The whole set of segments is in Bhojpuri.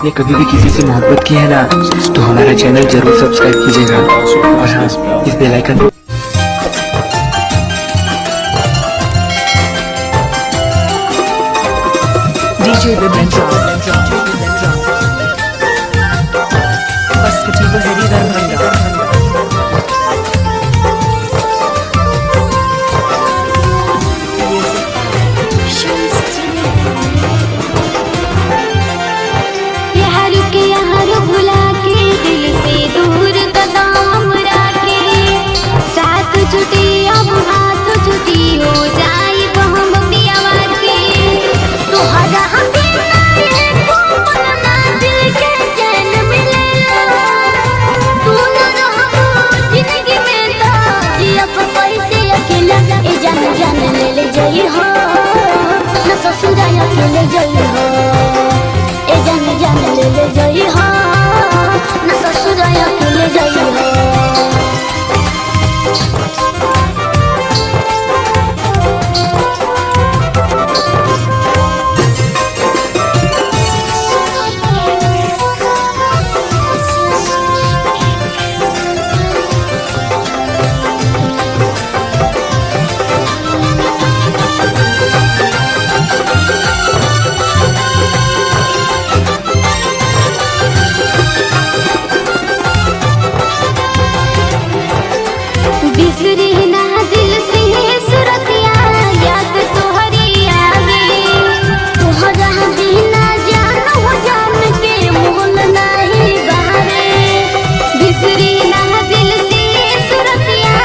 आपने कभी भी किसी से मोहब्बत की है ना, तो हमारा चैनल जरूर सब्सक्राइब कीजिएगा और हाँ, इस बेल आइकन DJ Vibran बस कटिबो हरी दरभंगा ले जाई हो ए जान जान ले जाई हो न ससुराया के ले जाई हो बिसरी ना दिल से सुरतिया याद तोहरी आवे तोहरा बिना जान हो जान के मोल नहीं बहावे बिसरी ना दिल से सुरतिया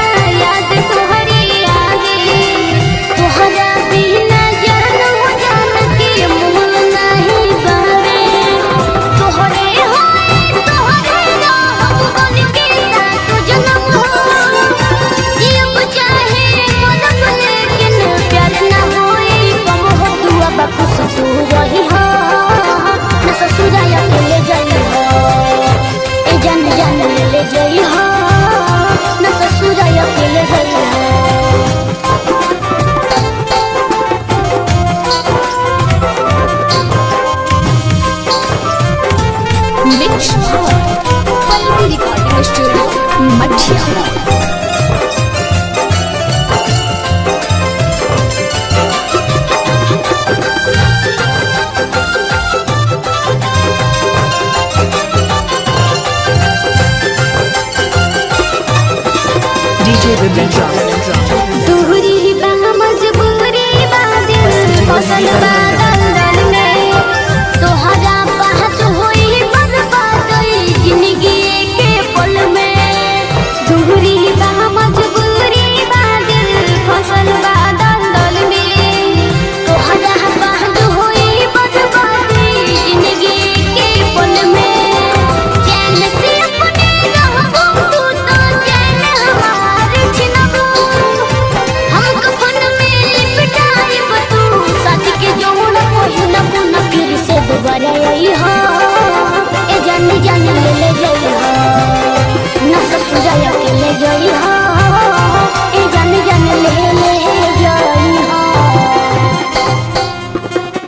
याद तोहरी आवे तोहरा बिना जान हो जान के मोल नहीं बहावे तोहरे होए तोहरे राह बन के साथ जन्म हो रही हो न ससुराया के ले जाई हो ए जान जान ले जाई हो न ससुराया के ले जाई हो मिक्स पल्लवी रिकॉर्डिंग स्टूडियो मठिया DJ Vibran दूरी बा मजबूरी बा दिल फसल बा